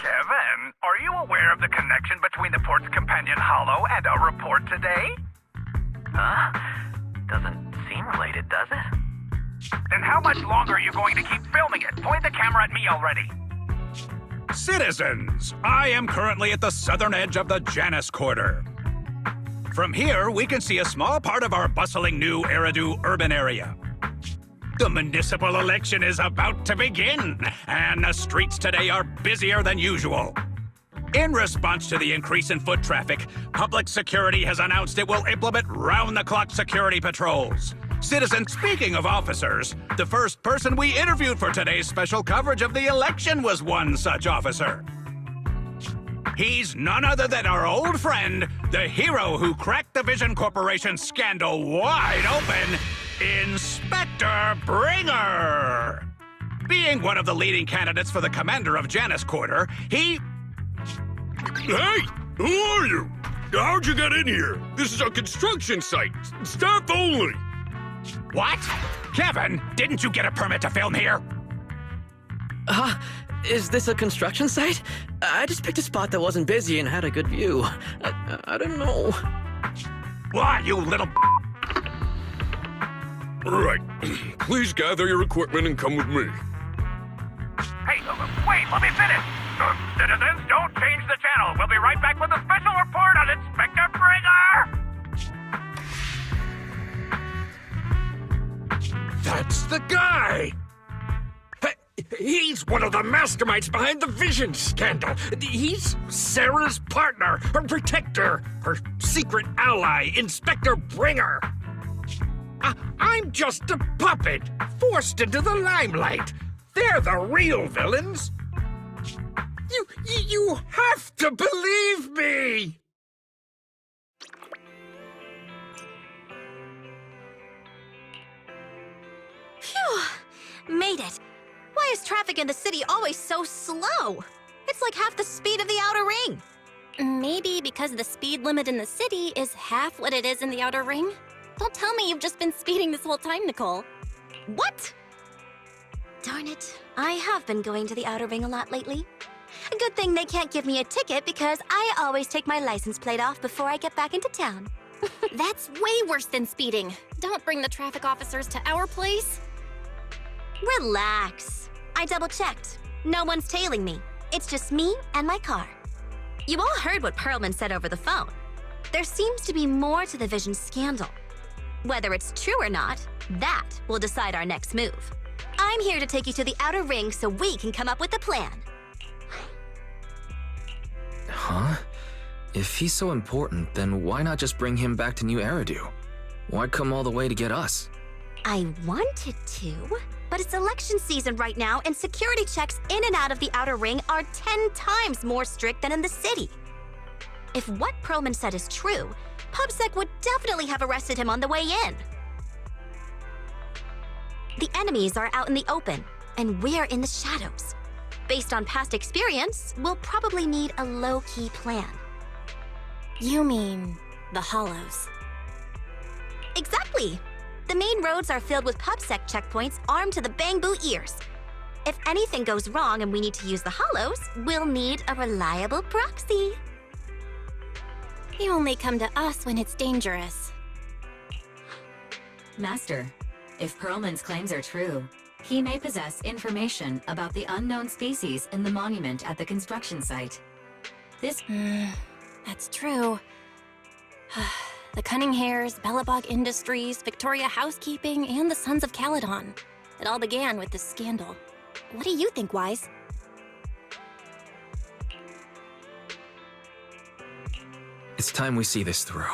Kevin, are you aware of the connection between the port's companion Holo and our report today? Huh? Doesn't seem related, does it? Then how much longer are you going to keep filming it? Point the camera at me already. Citizens, I am currently at the southern edge of the Janus Quarter. From here, we can see a small part of our bustling new Eridu urban area. The municipal election is about to begin, and the streets today are busier than usual. In response to the increase in foot traffic, public security has announced it will implement round-the-clock security patrols. Citizens, speaking of officers, the first person we interviewed for today's special coverage of the election was one such officer. He's none other than our old friend, the hero who cracked the Vision Corporation scandal wide open, Inspector Bringer! Being one of the leading candidates for the commander of Janus Quarter, he... Hey! Who are you? How'd you get in here? This is a construction site. Staff only. What? Kevin, didn't you get a permit to film here? Is this a construction site? I just picked a spot that wasn't busy and had a good view. I don't know. Why, you little... Right. Please gather your equipment and come with me. Hey, wait, let me finish. Citizens, don't change the channel. We'll be right back with a special report on Inspector Bringer! That's the guy! He's one of the masterminds behind the Vision scandal. He's Sarah's partner, her protector, her secret ally, Inspector Bringer. I'm just a puppet, forced into the limelight. They're the real villains. You have to believe me! Phew! Made it. Why is traffic in the city always so slow? It's like half the speed of the outer ring. Maybe because the speed limit in the city is half what it is in the outer ring? Don't tell me you've just been speeding this whole time, Nicole. What? Darn it. I have been going to the outer ring a lot lately. A good thing they can't give me a ticket because I always take my license plate off before I get back into town. That's way worse than speeding. Don't bring the traffic officers to our place. Relax. I double-checked. No one's tailing me. It's just me and my car. You all heard what Perlman said over the phone. There seems to be more to the Vision scandal. Whether it's true or not, that will decide our next move. I'm here to take you to the outer ring so we can come up with a plan. Huh? If he's so important, then why not just bring him back to New Eridu? Why come all the way to get us? I wanted to, but it's election season right now and security checks in and out of the outer ring are 10 times more strict than in the city. If what Perlman said is true, PubSec would definitely have arrested him on the way in. The enemies are out in the open, and we're in the shadows. Based on past experience, we'll probably need a low-key plan. You mean the Hollows? Exactly! The main roads are filled with PubSec checkpoints armed to the bang-boo ears. If anything goes wrong and we need to use the Hollows, we'll need a reliable proxy. You only come to us when it's dangerous. Master, if Perlman's claims are true, he may possess information about the unknown species in the monument at the construction site. This... That's true. The Cunning Hares, Bellabog Industries, Victoria Housekeeping, and the Sons of Caledon. It all began with this scandal. What do you think, Wise? It's time we see this through.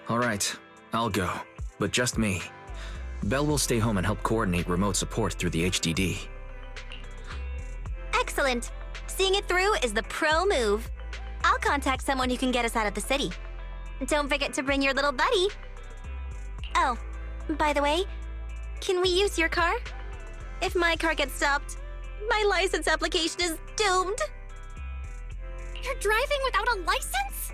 All right, I'll go, but just me. Belle will stay home and help coordinate remote support through the HDD. Excellent. Seeing it through is the pro move. I'll contact someone who can get us out of the city. Don't forget to bring your little buddy. Oh, by the way, can we use your car? If my car gets stopped, my license application is doomed. You're driving without a license?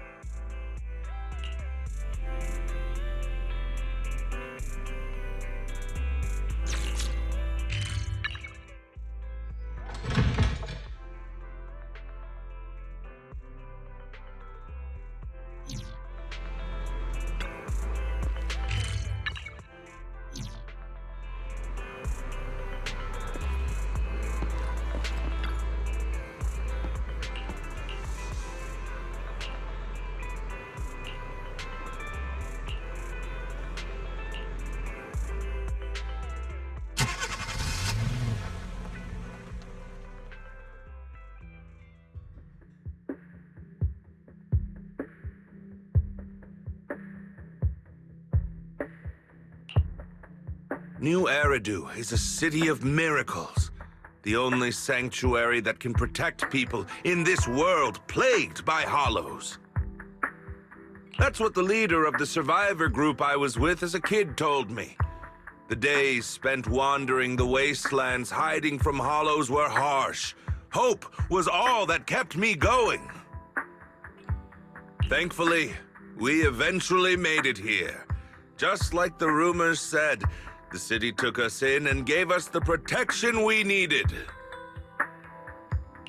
New Eridu is a city of miracles. The only sanctuary that can protect people in this world plagued by hollows. That's what the leader of the survivor group I was with as a kid told me. The days spent wandering the wastelands hiding from hollows were harsh. Hope was all that kept me going. Thankfully, we eventually made it here. Just like the rumors said, the city took us in and gave us the protection we needed.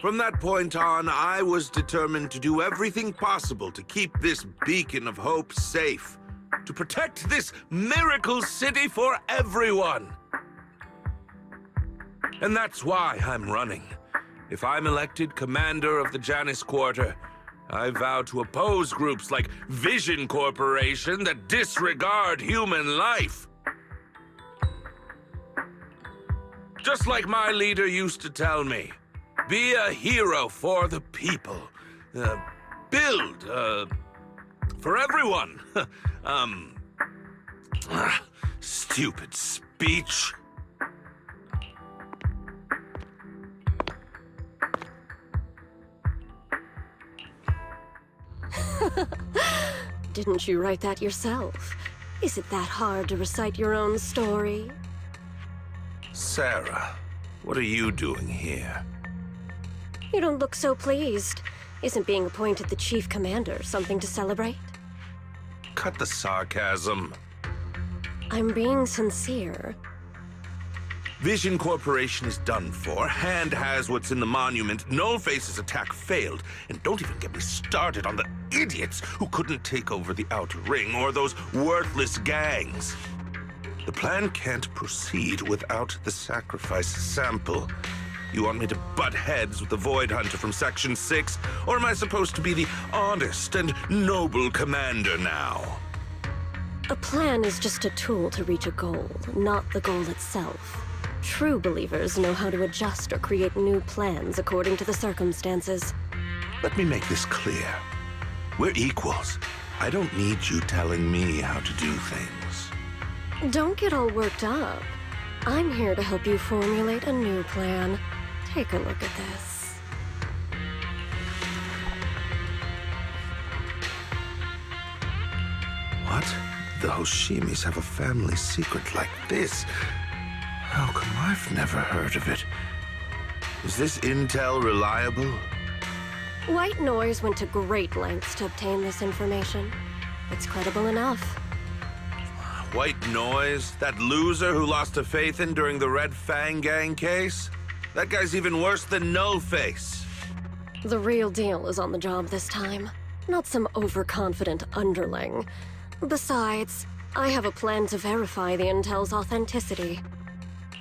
From that point on, I was determined to do everything possible to keep this beacon of hope safe, to protect this miracle city for everyone. And that's why I'm running. If I'm elected commander of the Janus Quarter, I vow to oppose groups like Vision Corporation that disregard human life. Just like my leader used to tell me, be a hero for the people. Build, for everyone. Stupid speech. Didn't you write that yourself? Is it that hard to recite your own story? Sarah, what are you doing here? You don't look so pleased. Isn't being appointed the chief commander something to celebrate? Cut the sarcasm. I'm being sincere. Vision Corporation is done for. Hand has what's in the monument. Nullface's attack failed. And don't even get me started on the idiots who couldn't take over the Outer Ring or those worthless gangs. The plan can't proceed without the sacrifice sample. You want me to butt heads with the Void Hunter from Section 6? Or am I supposed to be the honest and noble commander now? A plan is just a tool to reach a goal, not the goal itself. True believers know how to adjust or create new plans according to the circumstances. Let me make this clear. We're equals. I don't need you telling me how to do things. Don't get all worked up. I'm here to help you formulate a new plan. Take a look at this. What? The Hoshimis have a family secret like this? How come I've never heard of it? Is this intel reliable? White Noise went to great lengths to obtain this information. It's credible enough. White Noise? That loser who lost to Faithin during the Red Fang Gang case? That guy's even worse than Nullface. The real deal is on the job this time, not some overconfident underling. Besides, I have a plan to verify the intel's authenticity.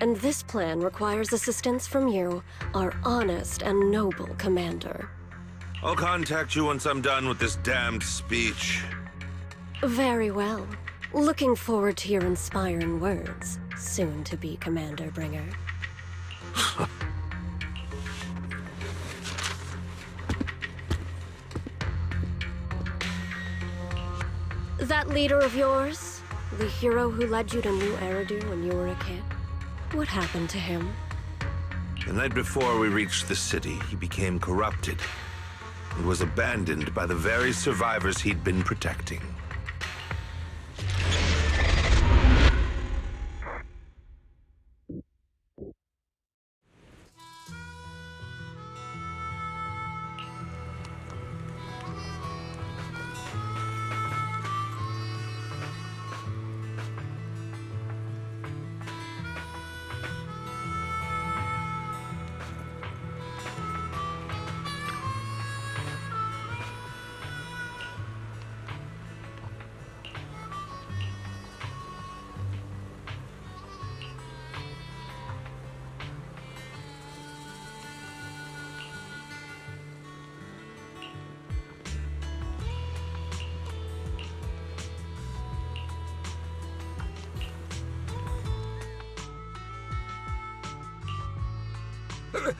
And this plan requires assistance from you, our honest and noble commander. I'll contact you once I'm done with this damned speech. Very well. Looking forward to your inspiring words, soon to be Commander Bringer. That leader of yours, the hero who led you to New Eridu when you were a kid, what happened to him? The night before we reached the city, he became corrupted and was abandoned by the very survivors he'd been protecting.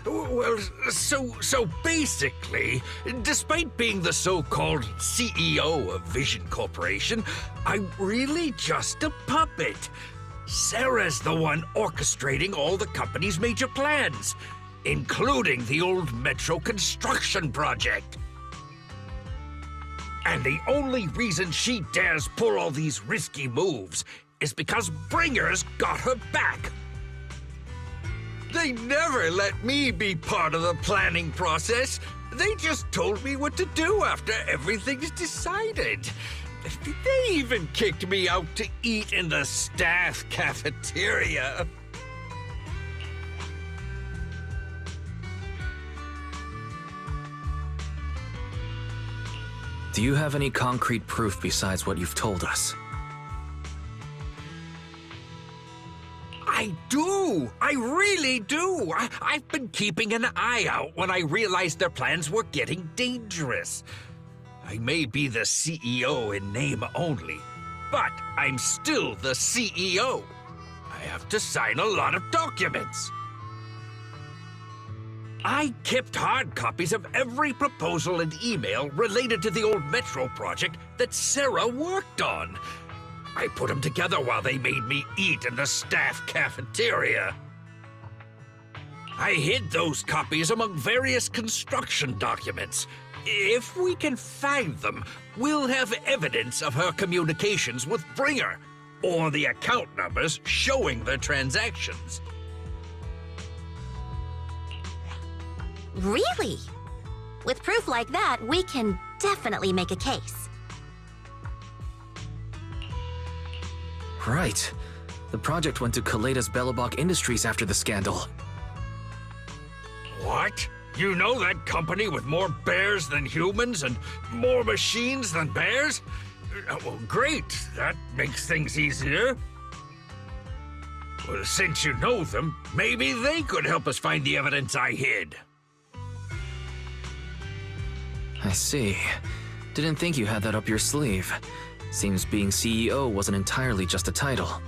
Well, so basically, despite being the so-called CEO of Vision Corporation, I'm really just a puppet. Sarah's the one orchestrating all the company's major plans, including the old metro construction project. And the only reason she dares pull all these risky moves is because Bringer's got her back. They never let me be part of the planning process. They just told me what to do after everything's decided. They even kicked me out to eat in the staff cafeteria. Do you have any concrete proof besides what you've told us? I do! I really do! I've been keeping an eye out when I realized their plans were getting dangerous. I may be the CEO in name only, but I'm still the CEO. I have to sign a lot of documents. I kept hard copies of every proposal and email related to the old metro project that Sarah worked on. I put them together while they made me eat in the staff cafeteria. I hid those copies among various construction documents. If we can find them, we'll have evidence of her communications with Bringer, or the account numbers showing the transactions. Really? With proof like that, we can definitely make a case. Right. The project went to Kaleda's Belobog Industries after the scandal. What? You know that company with more bears than humans and more machines than bears? Well, great. That makes things easier. Well, since you know them, maybe they could help us find the evidence I hid. I see. Didn't think you had that up your sleeve. Seems being CEO wasn't entirely just a title.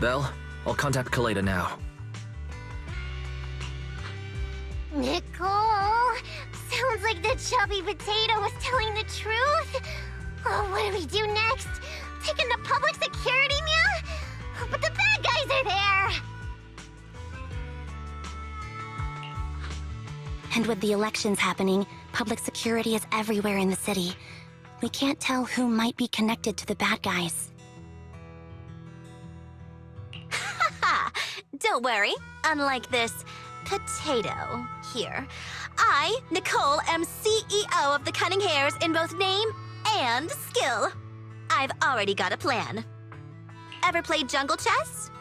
Belle, I'll contact Kaleda now. Nicole! Sounds like the chubby potato was telling the truth. Oh, what do we do next? Take him to public security, Mia? But the bad guys are there! And with the elections happening, public security is everywhere in the city. We can't tell who might be connected to the bad guys. Haha! Don't worry. Unlike this potato here, I, Nicole, am CEO of the Cunning Hares in both name and skill. I've already got a plan. Ever played jungle chess?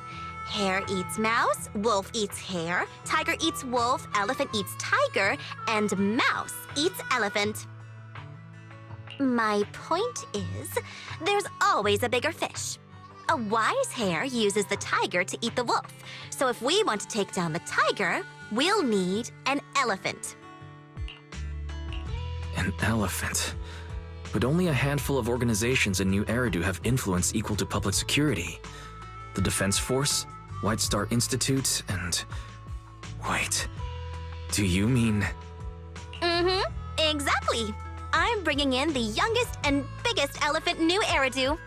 Hare eats mouse, wolf eats hare, tiger eats wolf, elephant eats tiger, and mouse eats elephant. My point is, there's always a bigger fish. A wise hare uses the tiger to eat the wolf. So if we want to take down the tiger, we'll need an elephant. An elephant? But only a handful of organizations in New Eridu have influence equal to public security. The Defense Force, White Star Institute, and... Wait, do you mean... Mm-hmm, exactly. I'm bringing in the youngest and biggest elephant in New Eridu.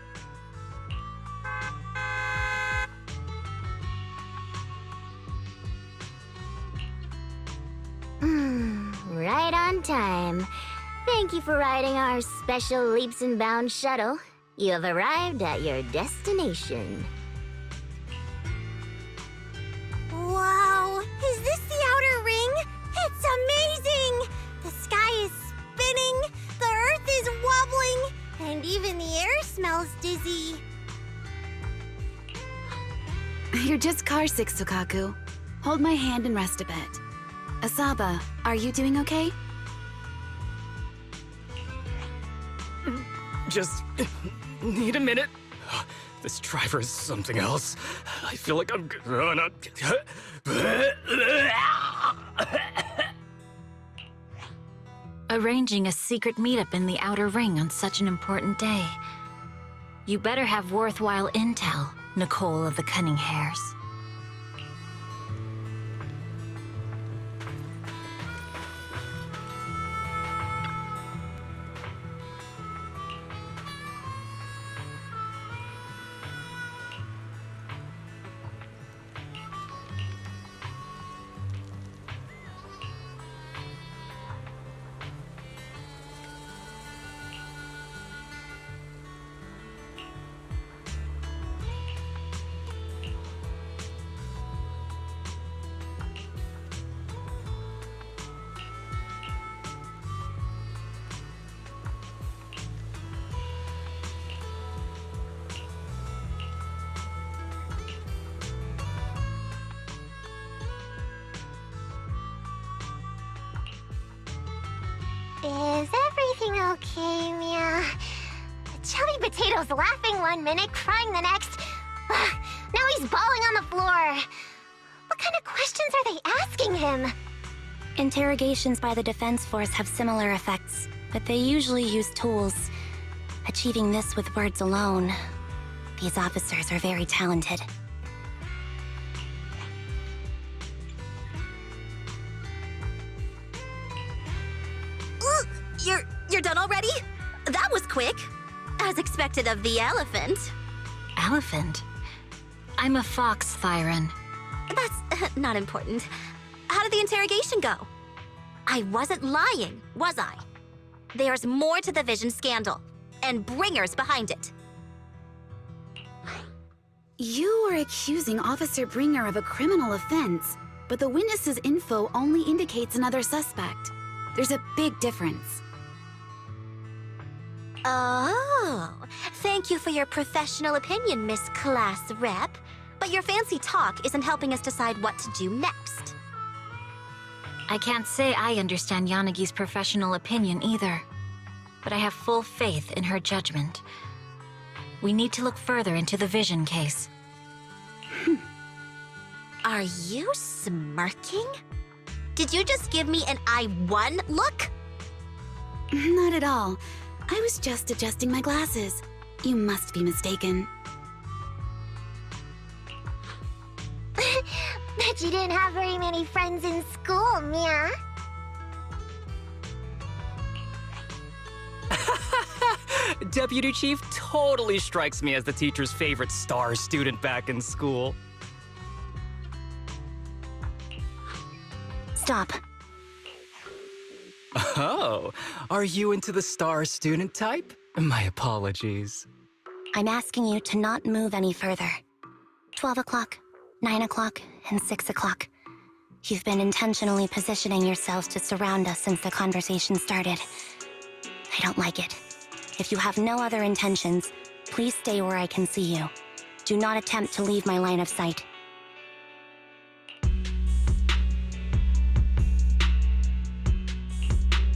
Right on time. Thank you for riding our special leaps and bounds shuttle. You have arrived at your destination. Wow! Is this the outer ring? It's amazing! The sky is spinning, the earth is wobbling, and even the air smells dizzy. You're just carsick, Sukaku. Hold my hand and rest a bit. Asaba, are you doing okay? Just need a minute. This driver is something else. I feel like I'm gonna... Arranging a secret meetup in the Outer Ring on such an important day. You better have worthwhile intel, Nicole of the Cunning Hares. Is everything okay, Mia? Chubby Potato's laughing 1 minute, crying the next. Now he's bawling on the floor. What kind of questions are they asking him? Interrogations by the Defense Force have similar effects, but they usually use tools. Achieving this with words alone. These officers are very talented. You're done already? That was quick. As expected of the elephant. Elephant? I'm a fox, Thyron. That's not important. How did the interrogation go? I wasn't lying, was I? There's more to the Vision scandal, and bringers behind it. You are accusing Officer Bringer of a criminal offense, but the witness's info only indicates another suspect. There's a big difference. Oh, thank you for your professional opinion, Miss Class Rep. But your fancy talk isn't helping us decide what to do next. I can't say I understand Yanagi's professional opinion either, but I have full faith in her judgment. We need to look further into the Vision case. Are you smirking? Did you just give me an I won look? Not at all. I was just adjusting my glasses. You must be mistaken. Bet you didn't have very many friends in school, Mia. Deputy Chief totally strikes me as the teacher's favorite star student back in school. Stop. Oh, are you into the star student type? My apologies. I'm asking you to not move any further. 12 o'clock, 9 o'clock, and 6 o'clock. You've been intentionally positioning yourselves to surround us since the conversation started. I don't like it. If you have no other intentions, please stay where I can see you. Do not attempt to leave my line of sight.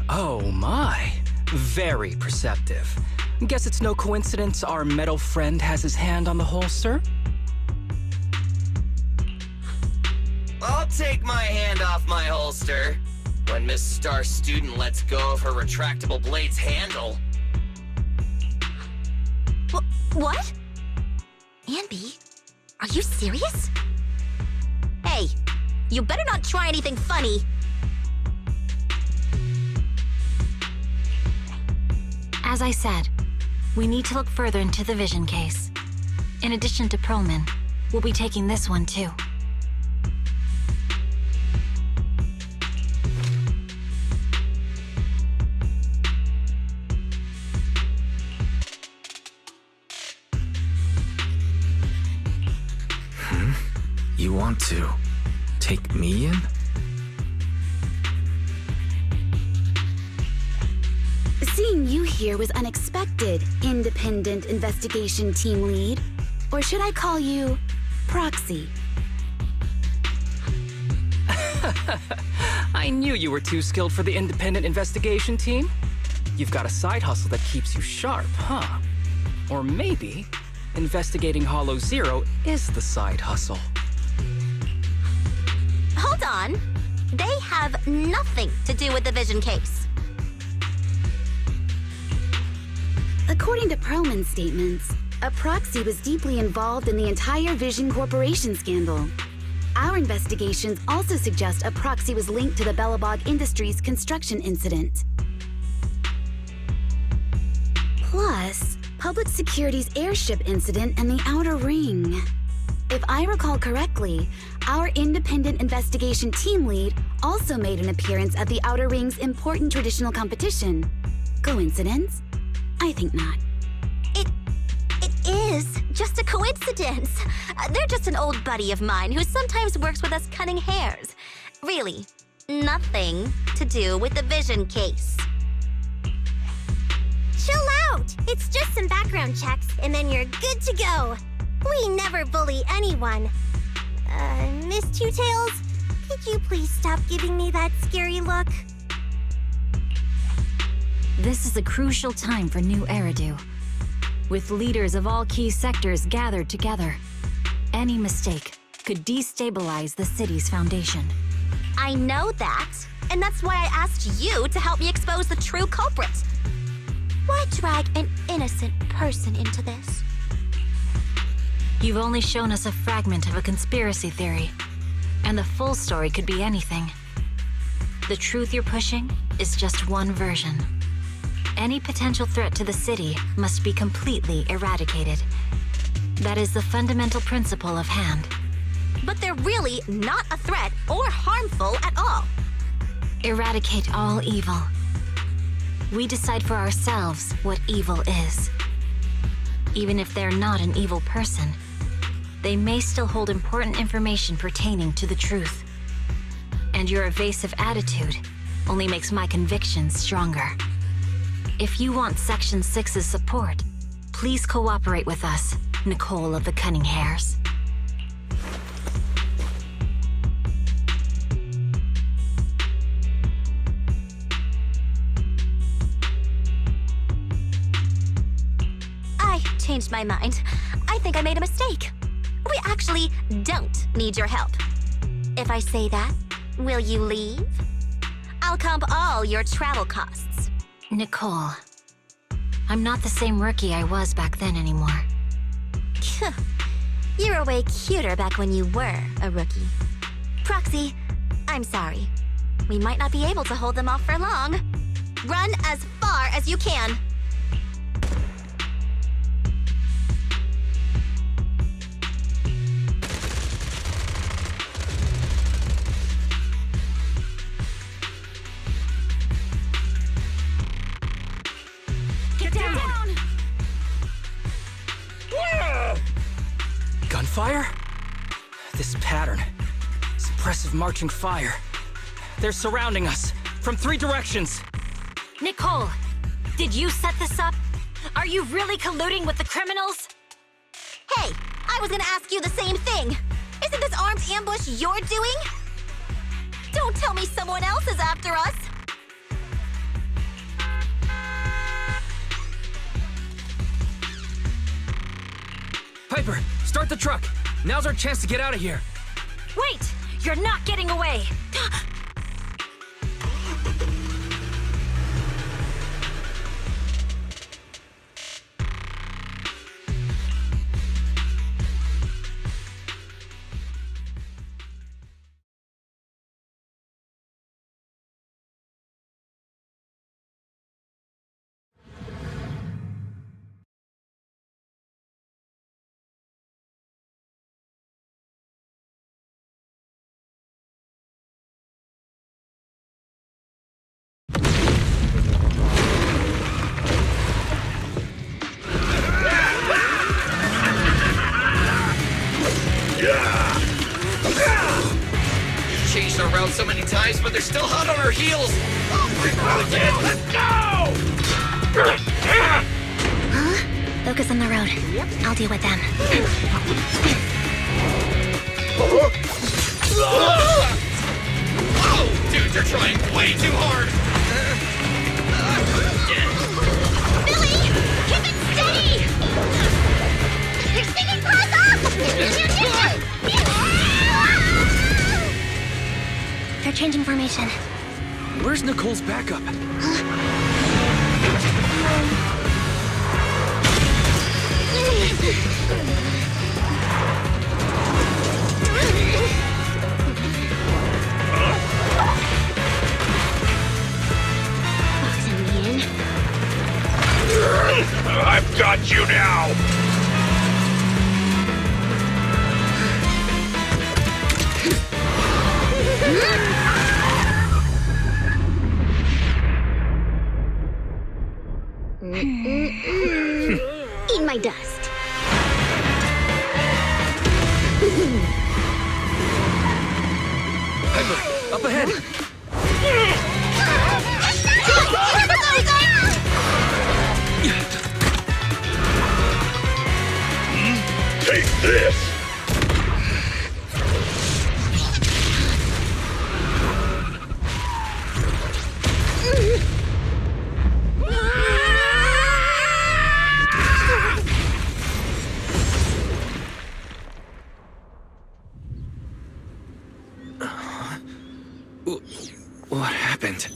Oh my, very perceptive. Guess it's no coincidence our metal friend has his hand on the holster? I'll take my hand off my holster when Miss Star Student lets go of her retractable blade's handle. What? Anby, are you serious? Hey, you better not try anything funny. As I said, we need to look further into the Vision case. In addition to Perlman, we'll be taking this one too. You want to take me in? Seeing you here was unexpected, Independent Investigation Team Lead. Or should I call you Proxy? I knew you were too skilled for the Independent Investigation Team. You've got a side hustle that keeps you sharp, huh? Or maybe investigating Hollow Zero is the side hustle. Hold on. They have nothing to do with the Vision case. According to Perlman's statements, a proxy was deeply involved in the entire Vision Corporation scandal. Our investigations also suggest a proxy was linked to the Belobog Industries construction incident. Plus, Public Security's airship incident and the Outer Ring. If I recall correctly, our Independent Investigation Team Lead also made an appearance at the Outer Ring's important traditional competition. Coincidence? I think not. It is just a coincidence. They're just an old buddy of mine who sometimes works with us cutting hairs. Really, nothing to do with the Vision case. Chill out! It's just some background checks, and then you're good to go. We never bully anyone. Miss Two Tails, could you please stop giving me that scary look? This is a crucial time for New Eridu. With leaders of all key sectors gathered together, any mistake could destabilize the city's foundation. I know that, and that's why I asked you to help me expose the true culprit. Why drag an innocent person into this? You've only shown us a fragment of a conspiracy theory, and the full story could be anything. The truth you're pushing is just one version. Any potential threat to the city must be completely eradicated. That is the fundamental principle of Hand. But they're really not a threat or harmful at all. Eradicate all evil. We decide for ourselves what evil is. Even if they're not an evil person, they may still hold important information pertaining to the truth. And your evasive attitude only makes my convictions stronger. If you want Section 6's support, please cooperate with us, Nicole of the Cunning Hairs. I changed my mind. I think I made a mistake. We actually don't need your help. If I say that, will you leave? I'll comp all your travel costs. Nicole, I'm not the same rookie I was back then anymore. You were way cuter back when you were a rookie. Proxy, I'm sorry. We might not be able to hold them off for long. Run as far as you can. Gunfire? This pattern. Suppressive marching fire. They're surrounding us from 3 directions. Nicole, did you set this up? Are you really colluding with the criminals? Hey, I was gonna ask you the same thing. Isn't this armed ambush you're doing? Don't tell me someone else is after us. Piper, start the truck. Now's our chance to get out of here. Wait! You're not getting away! Chased her around so many times, but they're still hot on our heels. Oh my God! Let's go! Focus on the road. I'll deal with them. Oh, dude, you're trying way too hard. Billy, keep it steady! You're sticking close up! They're changing formation. Where's Nicole's backup? Boxing me in. I've got you now! Eat my dust. Piper, up ahead! Take this! end.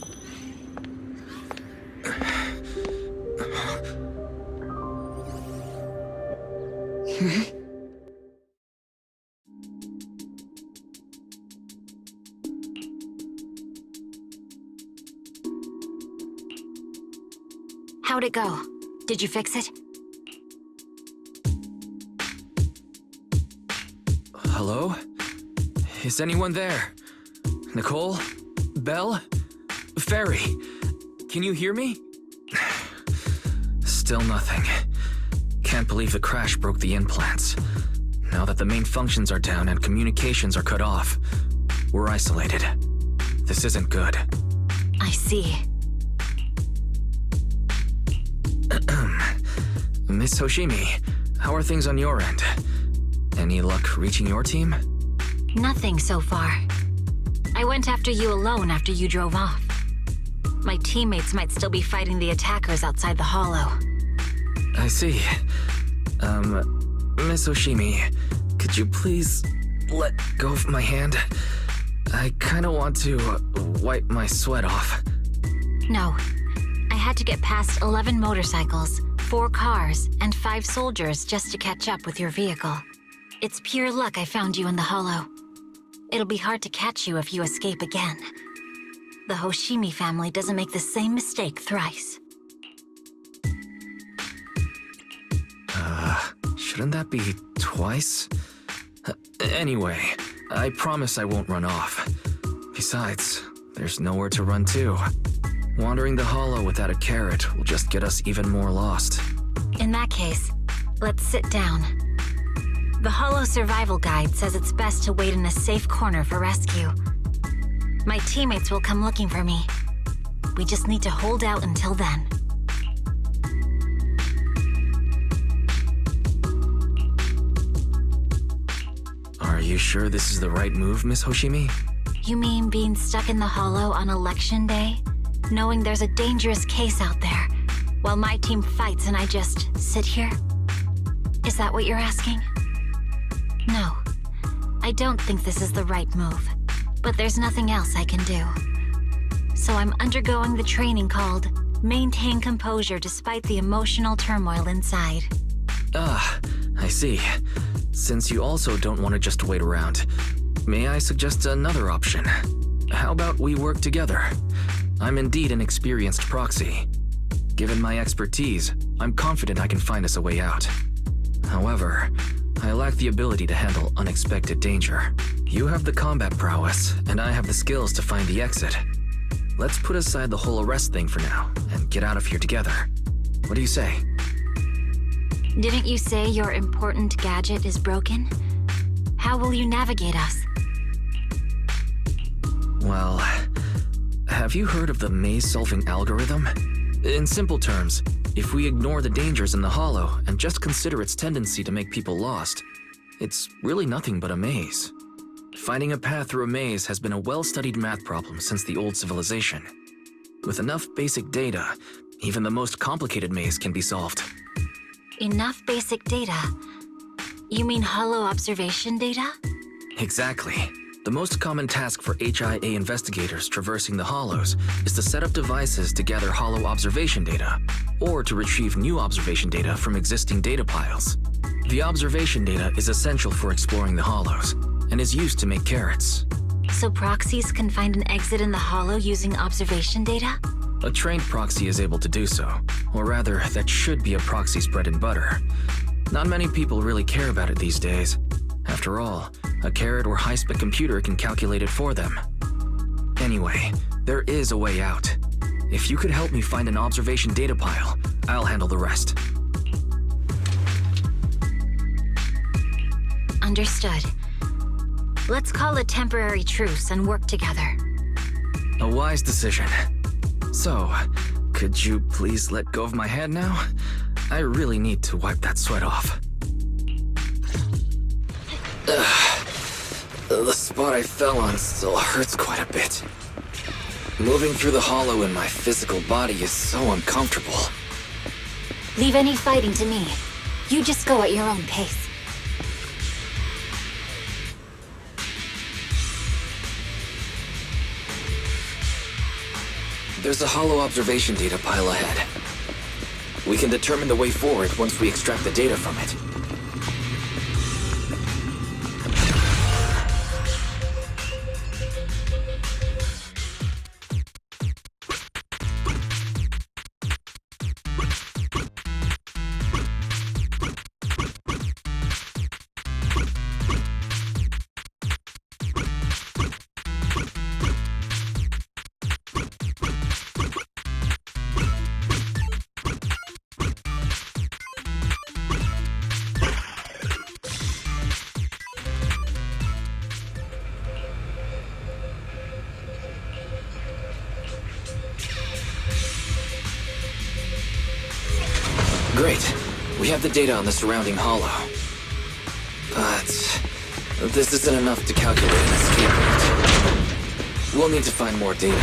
How'd it go? Did you fix it? Hello? Is anyone there? Nicole? Belle? Fairy? Can you hear me? Still nothing. Can't believe the crash broke the implants. Now that the main functions are down and communications are cut off, we're isolated. This isn't good. I see. Miss Hoshimi, how are things on your end? Any luck reaching your team? Nothing so far. I went after you alone after you drove off. My teammates might still be fighting the attackers outside the hollow. I see. Miss Hoshimi, could you please let go of my hand? I kinda want to wipe my sweat off. No. I had to get past 11 motorcycles, 4 cars, and 5 soldiers just to catch up with your vehicle. It's pure luck I found you in the hollow. It'll be hard to catch you if you escape again. The Hoshimi family doesn't make the same mistake thrice. Shouldn't that be twice? Anyway, I promise I won't run off. Besides, there's nowhere to run to. Wandering the hollow without a carrot will just get us even more lost. In that case, let's sit down. The hollow survival guide says it's best to wait in a safe corner for rescue. My teammates will come looking for me. We just need to hold out until then. Are you sure this is the right move, Miss Hoshimi? You mean being stuck in the hollow on election day? Knowing there's a dangerous case out there, while my team fights and I just sit here? Is that what you're asking? No, I don't think this is the right move, but there's nothing else I can do. So I'm undergoing the training called Maintain Composure Despite the Emotional Turmoil Inside. I see. Since you also don't want to just wait around, may I suggest another option? How about we work together? I'm indeed an experienced proxy. Given my expertise, I'm confident I can find us a way out. However, I lack the ability to handle unexpected danger. You have the combat prowess, and I have the skills to find the exit. Let's put aside the whole arrest thing for now, and get out of here together. What do you say? Didn't you say your important gadget is broken? How will you navigate us? Well, have you heard of the maze-solving algorithm? In simple terms, if we ignore the dangers in the hollow and just consider its tendency to make people lost, it's really nothing but a maze. Finding a path through a maze has been a well-studied math problem since the old civilization. With enough basic data, even the most complicated maze can be solved. Enough basic data? You mean hollow observation data? Exactly. The most common task for HIA investigators traversing the hollows is to set up devices to gather hollow observation data, or to retrieve new observation data from existing data piles. The observation data is essential for exploring the hollows, and is used to make carrots. So proxies can find an exit in the hollow using observation data? A trained proxy is able to do so, or rather, that should be a proxy's bread and butter. Not many people really care about it these days. After all, a carrot or high-spec computer can calculate it for them. Anyway, there is a way out. If you could help me find an observation data pile, I'll handle the rest. Understood. Let's call a temporary truce and work together. A wise decision. So, could you please let go of my hand now? I really need to wipe that sweat off. The spot I fell on still hurts quite a bit. Moving through the hollow in my physical body is so uncomfortable. Leave any fighting to me. You just go at your own pace. There's a hollow observation data pile ahead. We can determine the way forward once we extract the data from it. Great. We have the data on the surrounding hollow. But this isn't enough to calculate an escape route. We'll need to find more data.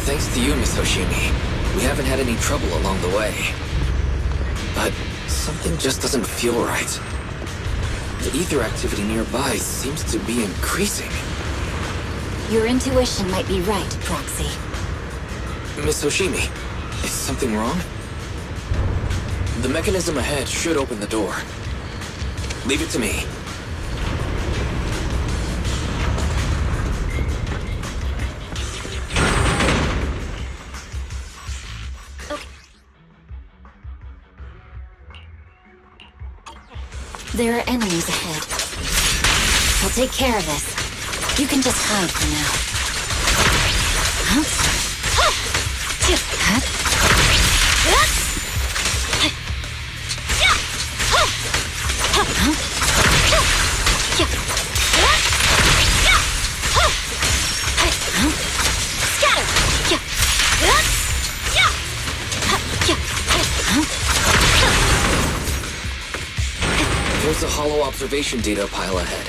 Thanks to you, Miss Hoshimi, we haven't had any trouble along the way. But something just doesn't feel right. The ether activity nearby seems to be increasing. Your intuition might be right, Proxy. Miss Hoshimi, is something wrong? The mechanism ahead should open the door. Leave it to me. There are enemies ahead. I'll take care of this. You can just hide for now. Huh? There's a hollow observation data pile ahead.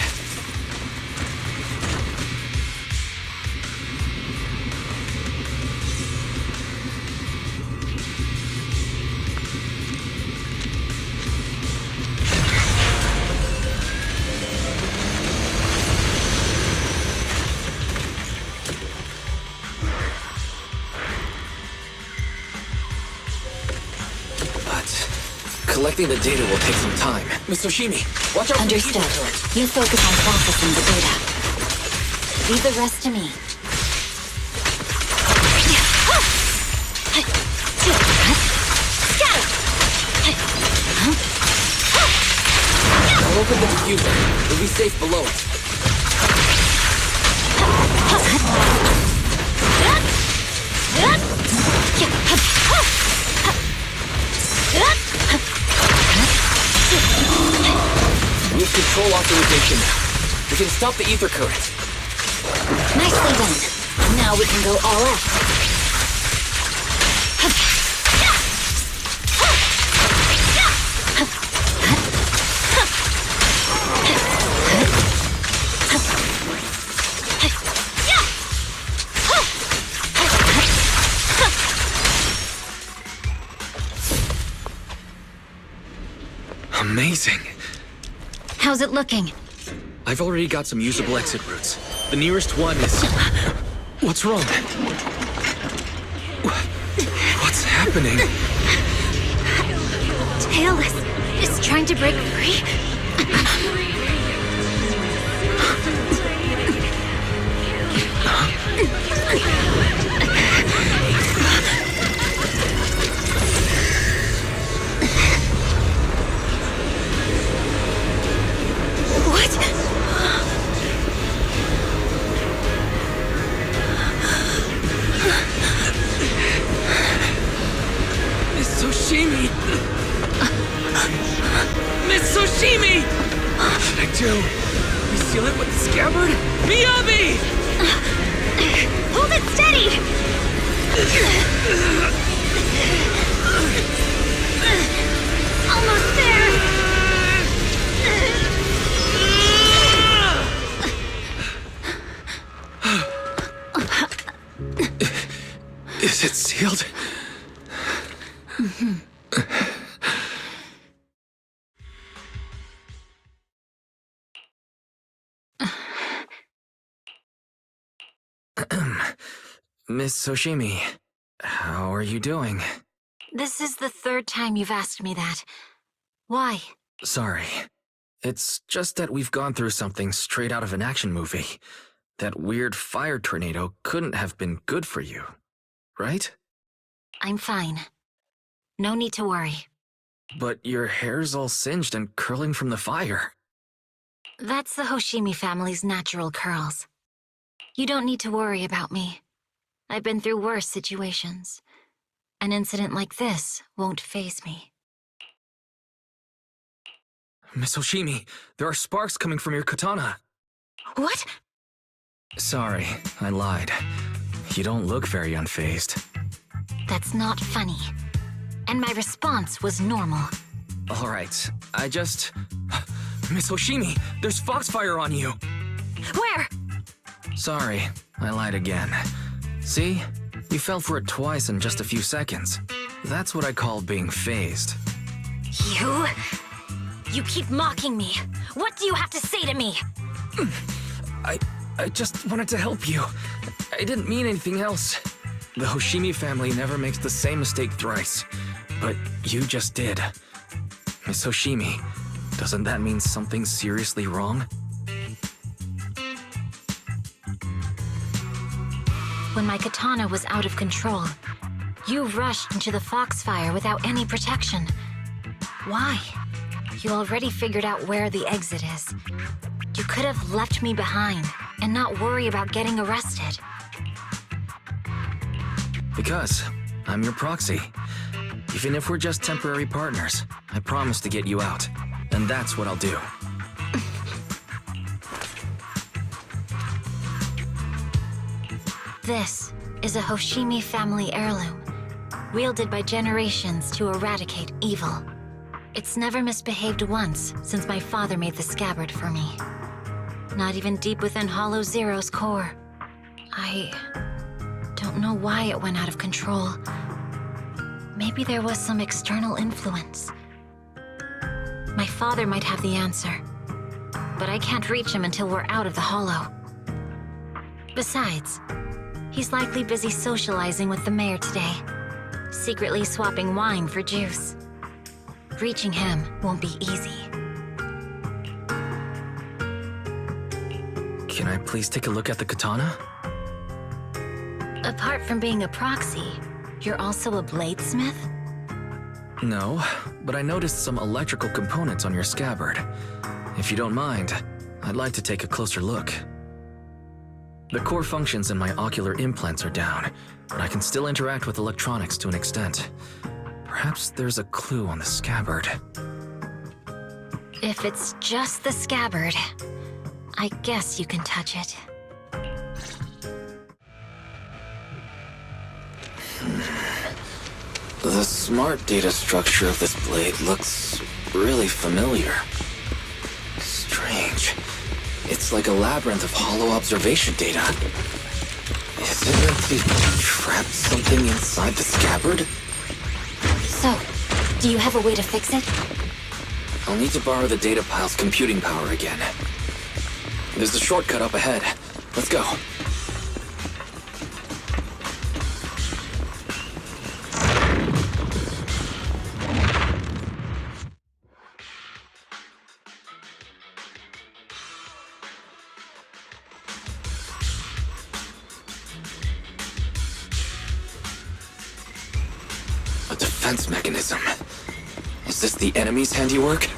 Collecting the data will take some time. Miss Hoshimi, watch out for the ether current. You focus on processing the data. Leave the rest to me. I'll open the diffuser. We'll be safe below it. We have control authorization now. We can stop the ether current. Nicely done. Now we can go all out. Amazing. How's it looking? I've already got some usable exit routes. The nearest one is... What's wrong? What's happening? Tailless is trying to break free? Miss Hoshimi! Miss Hoshimi! What should I do? Reseal it with the scabbard? Miyabi! Hold it steady! Almost there! Is it sealed? Miss Hoshimi, how are you doing? This is the third time you've asked me that. Why? Sorry. It's just that we've gone through something straight out of an action movie. That weird fire tornado couldn't have been good for you, right? I'm fine. No need to worry. But your hair's all singed and curling from the fire. That's the Hoshimi family's natural curls. You don't need to worry about me. I've been through worse situations. An incident like this won't faze me. Miss Hoshimi, there are sparks coming from your katana. What? Sorry, I lied. You don't look very unfazed. That's not funny. And my response was normal. Alright, Miss Hoshimi, there's foxfire on you! Where? Sorry, I lied again. See? You fell for it twice in just a few seconds. That's what I call being phased. You keep mocking me. What do you have to say to me? I just wanted to help you. I didn't mean anything else. The Hoshimi family never makes the same mistake thrice. But you just did. Miss Hoshimi, doesn't that mean something seriously wrong? When my katana was out of control, you rushed into the foxfire without any protection. Why? You already figured out where the exit is. You could have left me behind and not worry about getting arrested. Because I'm your proxy. Even if we're just temporary partners, I promise to get you out. And that's what I'll do. This is a Hoshimi family heirloom, wielded by generations to eradicate evil. It's never misbehaved once since my father made the scabbard for me. Not even deep within Hollow Zero's core. I don't know why it went out of control. Maybe there was some external influence. My father might have the answer, but I can't reach him until we're out of the Hollow. Besides, he's likely busy socializing with the mayor today, secretly swapping wine for juice. Reaching him won't be easy. Can I please take a look at the katana? Apart from being a proxy, you're also a bladesmith? No, but I noticed some electrical components on your scabbard. If you don't mind, I'd like to take a closer look. The core functions in my ocular implants are down, but I can still interact with electronics to an extent. Perhaps there's a clue on the scabbard. If it's just the scabbard, I guess you can touch it. The smart data structure of this blade looks really familiar. Strange. It's like a labyrinth of hollow observation data. Is it meant to trap something inside the scabbard? So, do you have a way to fix it? I'll need to borrow the data pile's computing power again. There's a shortcut up ahead. Let's go. A defense mechanism. Is this the enemy's handiwork?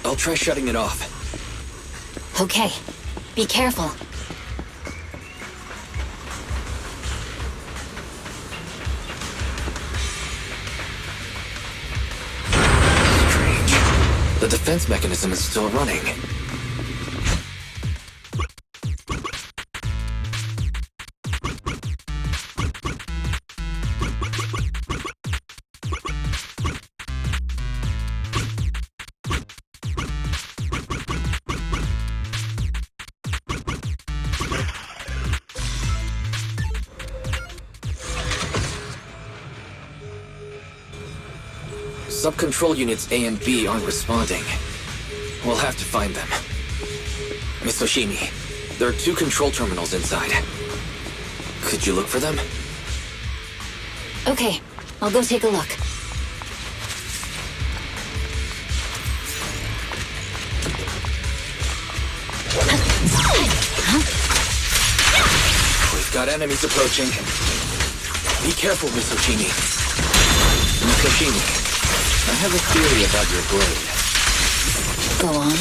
I'll try shutting it off. Okay. Be careful. Strange. The defense mechanism is still running. Sub-control units A and B aren't responding. We'll have to find them. Miss Hoshimi, there are 2 control terminals inside. Could you look for them? Okay, I'll go take a look. We've got enemies approaching. Be careful, Miss Hoshimi. Miss Hoshimi, I have a theory about your blade. Go on.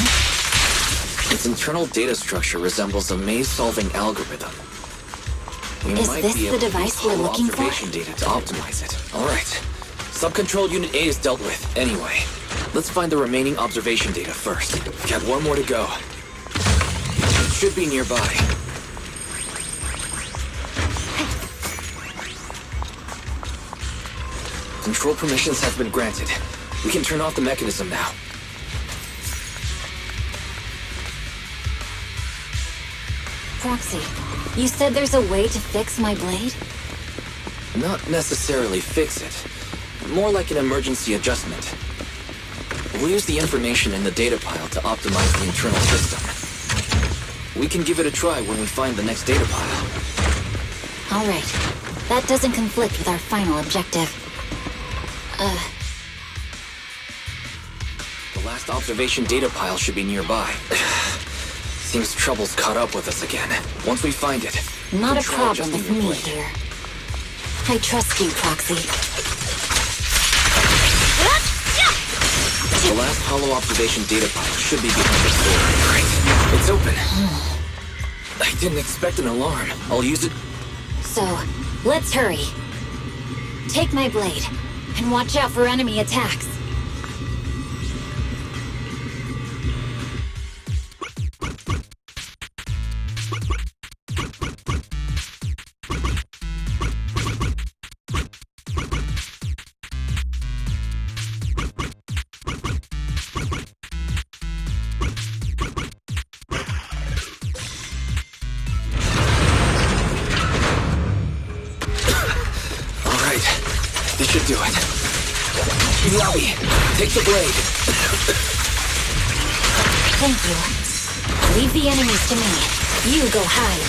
Its internal data structure resembles a maze-solving algorithm. We Is might this be able the to device use we're looking for? observation data to optimize it. All right. Sub-control unit A is dealt with, anyway. Let's find the remaining observation data first. We've got one more to go. It should be nearby. Control permissions have been granted. We can turn off the mechanism now. Proxy, you said there's a way to fix my blade? Not necessarily fix it. More like an emergency adjustment. We'll use the information in the data pile to optimize the internal system. We can give it a try when we find the next data pile. All right. That doesn't conflict with our final objective. The last observation data pile should be nearby. Seems trouble's caught up with us again. Once we find it, Not we'll a try problem adjusting with your me blade. here. I trust you, Proxy. The last hollow observation data pile should be behind this door. Great. It's open. I didn't expect an alarm. I'll use it. So, let's hurry. Take my blade, and watch out for enemy attacks. This should do it. Miyabi, take the blade. Thank you. Leave the enemies to me. You go hide.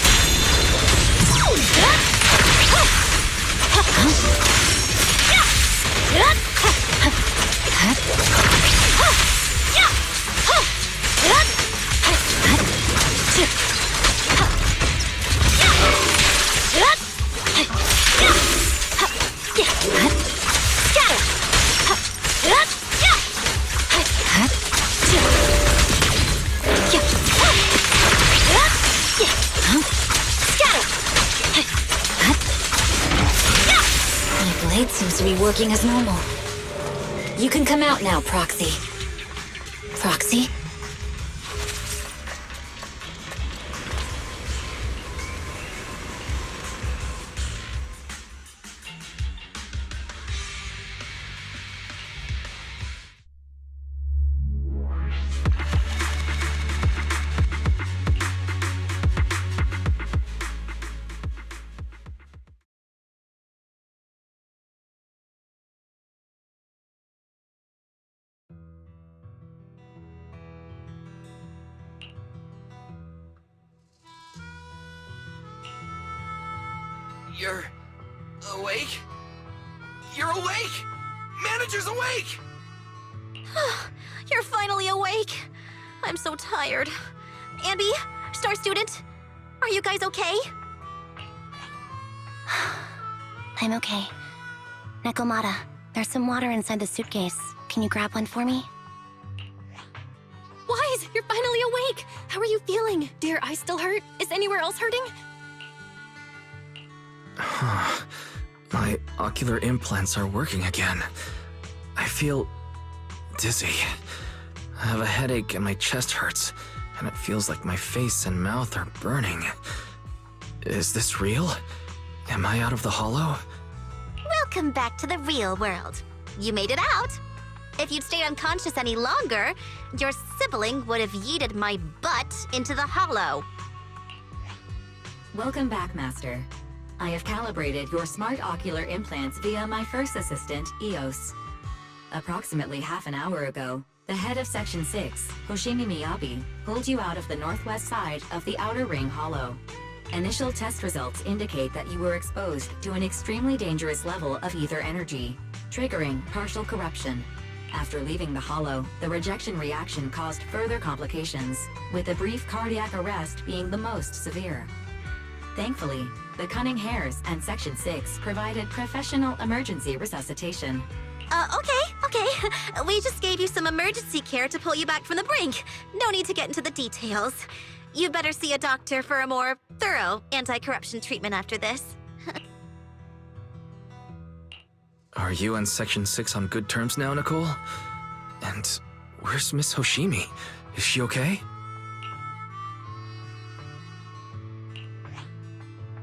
My blade seems to be working as normal. You can come out now, Proxy. Proxy? You're awake? You're awake! Manager's awake! You're finally awake. I'm so tired. Andy, Star Student, are you guys okay? I'm okay. Nekomata, there's some water inside the suitcase. Can you grab one for me? Wise, you're finally awake! How are you feeling? Do your eyes still hurt? Is anywhere else hurting? My ocular implants are working again. I feel dizzy. I have a headache and my chest hurts, and it feels like my face and mouth are burning. Is this real? Am I out of the hollow? Welcome back to the real world. You made it out. If you'd stayed unconscious any longer, your sibling would have yeeted my butt into the hollow. Welcome back, Master. I have calibrated your smart ocular implants via my first assistant, EOS. Approximately half an hour ago, the head of Section 6, Hoshimi Miyabi, pulled you out of the northwest side of the Outer Ring Hollow. Initial test results indicate that you were exposed to an extremely dangerous level of ether energy, triggering partial corruption. After leaving the Hollow, the rejection reaction caused further complications, with a brief cardiac arrest being the most severe. Thankfully, the Cunning Hares and Section 6 provided professional emergency resuscitation. Okay. We just gave you some emergency care to pull you back from the brink. No need to get into the details. You'd better see a doctor for a more thorough anti-corruption treatment after this. Are you and Section 6 on good terms now, Nicole? And where's Miss Hoshimi? Is she okay?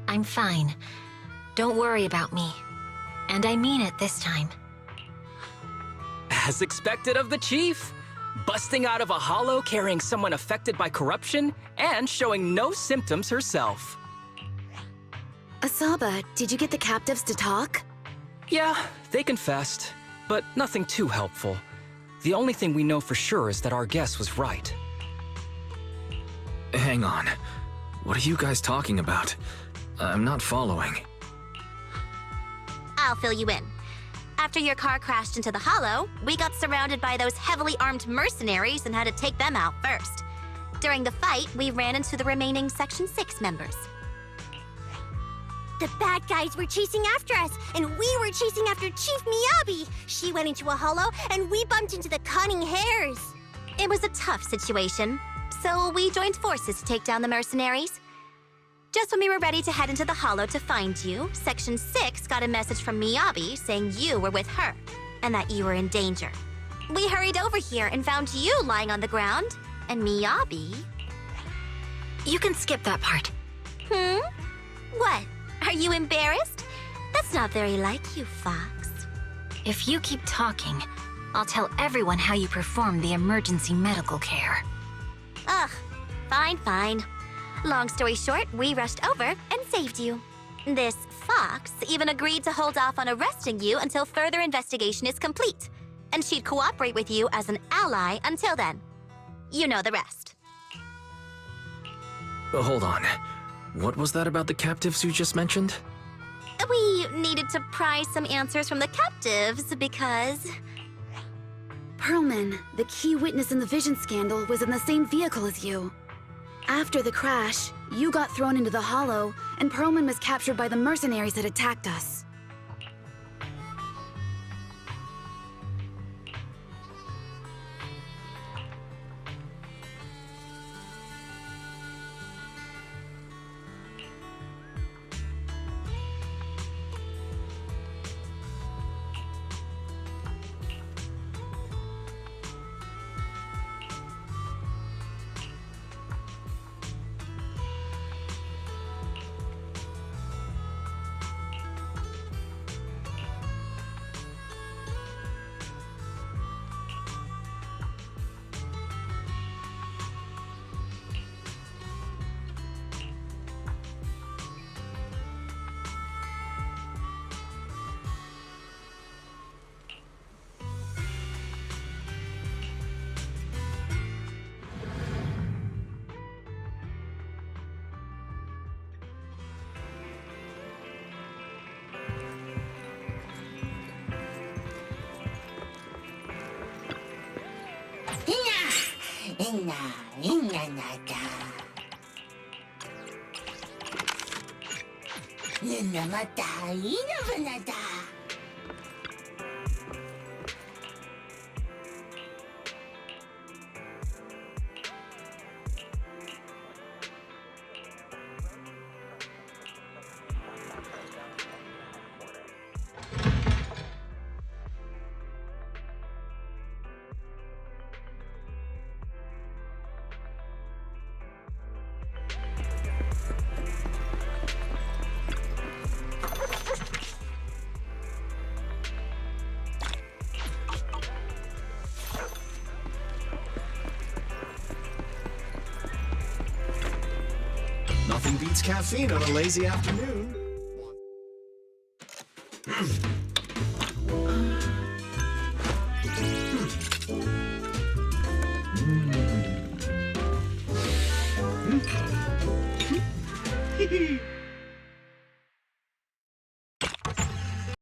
I'm fine. Don't worry about me. And I mean it this time. As expected of the Chief. Busting out of a hollow carrying someone affected by corruption and showing no symptoms herself. Asaba, did you get the captives to talk? Yeah, they confessed, but nothing too helpful. The only thing we know for sure is that our guess was right. Hang on. What are you guys talking about? I'm not following. I'll fill you in. After your car crashed into the Hollow, we got surrounded by those heavily armed mercenaries and had to take them out first. During the fight, we ran into the remaining Section 6 members. The bad guys were chasing after us, and we were chasing after Chief Miyabi. She went into a hollow, and we bumped into the Cunning Hares. It was a tough situation, so we joined forces to take down the mercenaries. Just when we were ready to head into the Hollow to find you, Section 6 got a message from Miyabi saying you were with her, and that you were in danger. We hurried over here and found you lying on the ground, and Miyabi... You can skip that part. What? Are you embarrassed? That's not very like you, Fox. If you keep talking, I'll tell everyone how you performed the emergency medical care. Ugh, fine. Long story short, we rushed over and saved you. This Fox even agreed to hold off on arresting you until further investigation is complete, and she'd cooperate with you as an ally until then. You know the rest. Hold on. What was that about the captives you just mentioned? We needed to pry some answers from the captives because... Perlman, the key witness in the Vision scandal, was in the same vehicle as you. After the crash, you got thrown into the Hollow, and Perlman was captured by the mercenaries that attacked us. Nothing beats caffeine on a lazy afternoon. Hee hee.